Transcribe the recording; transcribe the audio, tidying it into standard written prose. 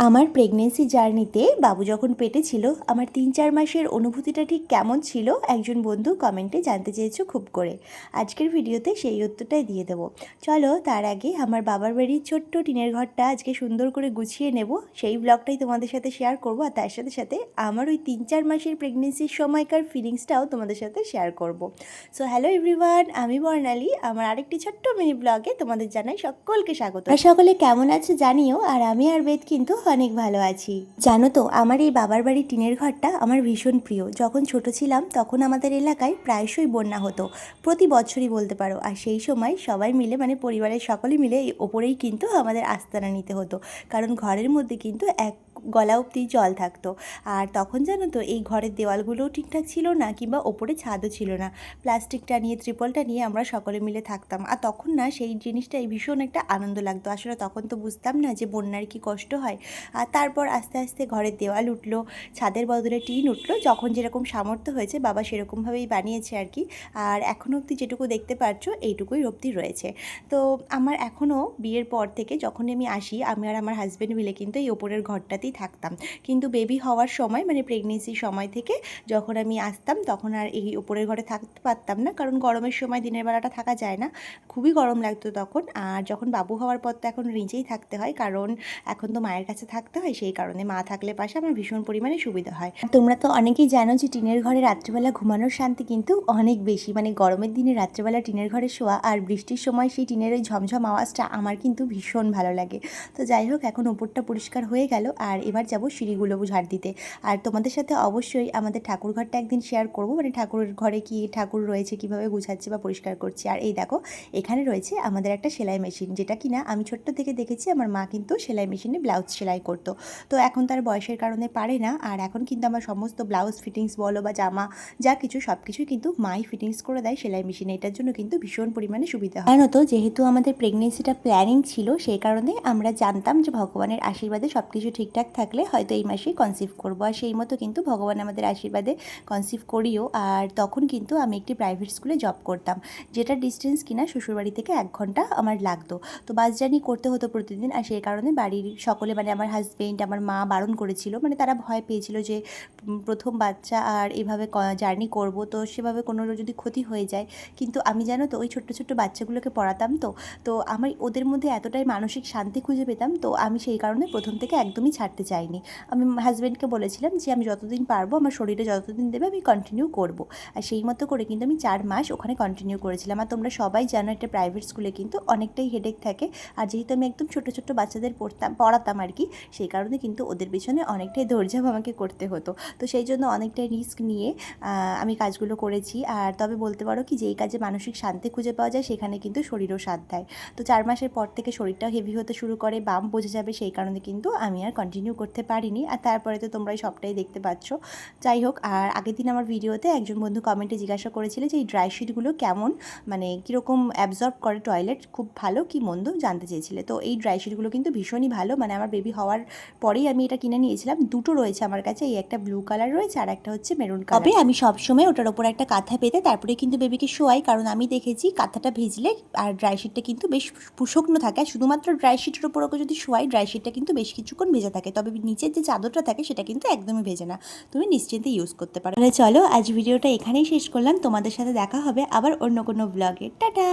আমার প্রেগনেন্সি জার্নিতে বাবু যখন পেটে ছিল আমার ৩-৪ মাসের অনুভূতিটা ঠিক কেমন ছিল একজন বন্ধু কমেন্টে জানতে চেয়েছো খুব করে। আজকের ভিডিওতে সেই উত্তরটাই দিয়ে দেবো। চলো তার আগে আমার বাবার বাড়ির ছোট্ট টিনের ঘরটা আজকে সুন্দর করে গুছিয়ে নেব, সেই ব্লগটাই তোমাদের সাথে শেয়ার করব। আর তার সাথে সাথে আমার ওই 3-4 মাসের প্রেগনেন্সির সময়কার ফিলিংসটাও তোমাদের সাথে শেয়ার করব। সো হ্যালো এভরিওয়ান, আমি বর্ণালী। আমার আরেকটি ছোট্ট মিনি ব্লগে তোমাদের জানাই সকলকে স্বাগত। আর সকলে কেমন আছে জানিও। আর আমি আর বেদ কিন্তু অনেক ভালো আছি। জানো তো আমার এই বাবার বাড়ির টিনের ঘরটা আমার ভীষণ প্রিয়। যখন ছোট ছিলাম তখন আমাদের এলাকায় প্রায়শই বন্যা হতো, প্রতি বছরই বলতে পারো। আর সেই সময় সবাই মিলে মানে পরিবারের সকলে মিলে এই ওপরেই কিন্তু আমাদের আস্তানা নিতে হতো, কারণ ঘরের মধ্যে কিন্তু এক গলা অবধি জল থাকতো। আর তখন জানো তো এই ঘরের দেওয়ালগুলোও ঠিকঠাক ছিল না, কিংবা ওপরে ছাদও ছিল না। প্লাস্টিকটা নিয়ে ত্রিপলটা নিয়ে আমরা সকলে মিলে থাকতাম। আর তখন না সেই জিনিসটাই ভীষণ একটা আনন্দ লাগতো। আসলে তখন তো বুঝতাম না যে বন্যার কি কষ্ট হয়। আর তারপর আস্তে আস্তে ঘরের দেওয়াল উঠলো, ছাদের বদলে টিন উঠলো, যখন যেরকম সামর্থ্য হয়েছে বাবা সেরকমভাবেই বানিয়েছে আর কি। আর এখনও অবধি যেটুকু দেখতে পাচ্ছ এইটুকুই অবধি রয়েছে। তো আমার এখনও বিয়ের পর থেকে যখনই আমি আসি, আমি আর আমার হাজব্যান্ড মিলে কিন্তু এই ওপরের ঘরটাতেই থাকতাম। কিন্তু বেবি হওয়ার সময় মানে প্রেগনেন্সির সময় থেকে যখন আমি আসতাম তখন আর এই ওপরের ঘরে থাকতে পারতাম না, কারণ গরমের সময় দিনের বেলাটা থাকা যায় না, খুবই গরম লাগতো তখন। আর যখন বাবু হওয়ার পর তো এখন নিজেই থাকতে হয়, কারণ এখন তো মায়ের কাছে থাকতে হয়, সেই কারণে মা থাকলে পাশে আমার ভীষণ পরিমাণে সুবিধা হয়। তোমরা তো অনেকেই জানো যে টিনের ঘরে রাত্রিবেলা ঘুমানোর শান্তি কিন্তু অনেক বেশি। মানে গরমের দিনে রাত্রিবেলা টিনের ঘরে শোয়া আর বৃষ্টির সময় সেই টিনের ওই ঝমঝম আওয়াজটা আমার কিন্তু ভীষণ ভালো লাগে। তো যাই হোক, এখন উপরটা পরিষ্কার হয়ে গেল, আর এবার যাব সিঁড়িগুলো ঝাড় দিতে। আর তোমাদের সাথে অবশ্যই আমাদের ঠাকুর ঘরটা একদিন শেয়ার করবো, মানে ঠাকুরের ঘরে কি ঠাকুর রয়েছে, কিভাবে গুছাচ্ছি বা পরিষ্কার করছি। আর এই দেখো এখানে রয়েছে আমাদের একটা সেলাই মেশিন, যেটা কিনা আমি ছোট্ট থেকে দেখেছি আমার মা কিন্তু সেলাই মেশিনে ব্লাউজ সেলাই করতো। তো এখন তার বয়সের কারণে পারে না, আর এখন কিন্তু আমার সমস্ত ব্লাউজ ফিটিংস বলো বা জামা যা কিছু সব কিছুই কিন্তু মাই ফিটিংস করে দেয় সেলাই মেশিনে। এটার জন্য কিন্তু ভীষণ পরিমাণে সুবিধা হয়। জানো তো যেহেতু আমাদের প্রেগনেন্সিটা প্ল্যানিং ছিল, সেই কারণে আমরা জানতাম যে ভগবানের আশীর্বাদে সব কিছু ঠিকঠাক থাকলে হয়তো এই মাসেই কনসিভ করবো। আর সেই মতো কিন্তু ভগবান আমাদের আশীর্বাদে কনসিভ করিও। আর তখন কিন্তু আমি একটি প্রাইভেট স্কুলে জব করতাম, যেটা ডিস্টেন্স কিনা শ্বশুরবাড়ি থেকে 1 ঘন্টা আমার লাগতো। তো বাস জার্নি করতে হতো প্রতিদিন। আর সেই কারণে বাড়ির সকলে মানে আমার হাজবেন্ড আমার মা বারণ করেছিল, মানে তারা ভয় পেয়েছিল যে প্রথম বাচ্চা আর এভাবে জার্নি করব, তো সেভাবে কোনো যদি ক্ষতি হয়ে যায়। কিন্তু আমি জানো তো ওই ছোট্ট ছোট্ট বাচ্চাগুলোকে পড়াতাম, তো আমি ওদের মধ্যে এতটাই মানসিক শান্তি খুঁজে পেতাম, তো আমি সেই কারণে প্রথম থেকে একদমই ছাড়তে চাইনি। আমি হাজব্যান্ডকে বলেছিলাম যে আমি যতদিন পারবো, আমার শরীরে যতদিন দেবে আমি কন্টিনিউ করব। আর সেই মতো করে কিন্তু আমি 4 মাস ওখানে কন্টিনিউ করেছিলাম। আর তোমরা সবাই জানো একটা প্রাইভেট স্কুলে কিন্তু অনেকটাই হেডেক থাকে। আর যেহেতু আমি একদম ছোটো ছোটো বাচ্চাদের পড়াতাম আর কি, সেই কারণে কিন্তু ওদের পিছনে অনেকটাই ধৈর্য আমাকে করতে হতো। তো সেই জন্য অনেকটাই রিস্ক নিয়ে আমি কাজগুলো করেছি। আর তবে বলতে পারো কি, যেই কাজে মানসিক শান্তি খুঁজে পাওয়া যায় সেখানে কিন্তু শরীরও সাথ দেয়। তো 4 মাসের পর থেকে শরীরটাও হেভি হতে শুরু করে, বাম বোঝা যাবে, সেই কারণে কিন্তু আমি আর কন্টিনিউ করতে পারিনি। আর তারপরে তো তোমরাই সবটাই দেখতে পাচ্ছ। যাই হোক, আর আগের দিন আমার ভিডিওতে একজন বন্ধু কমেন্টে জিজ্ঞাসা করেছিল যে এই ড্রাই শিটগুলো কেমন, মানে কীরকম অ্যাবজর্ব করে টয়লেট, খুব ভালো কি মন্দ জানতে চেয়েছিলে। তো এই ড্রাই শিটগুলো কিন্তু ভীষণই ভালো, মানে আমার বেবি হওয়ার পরেই আমি এটা কিনে নিয়েছিলাম। দুটো রয়েছে আমার কাছে, এই একটা ব্লু কালার রয়েছে আর একটা হচ্ছে মেরুন কালার। তবে আমি সবসময় ওটার ওপর একটা কাঁথা পেতে তারপরে কিন্তু বেবিকে শোয়াই, কারণ আমি দেখেছি কাঁথাটা ভিজলে আর ড্রাই শিটটা কিন্তু বেশ শুকনো থাকে। আর শুধুমাত্র ড্রাই শিটের ওপর ওকে যদি শোয়াই, ড্রাই শিটটা কিন্তু বেশ কিছুক্ষণ ভেজা থাকে, তবে নিচের যে চাদরটা থাকে সেটা কিন্তু একদমই ভেজে না। তুমি নিশ্চিন্তে ইউজ করতে পারো। তাহলে চলো আজ ভিডিওটা এখানেই শেষ করলাম, তোমাদের সাথে দেখা হবে আবার অন্য কোনো ব্লগে। টাটা।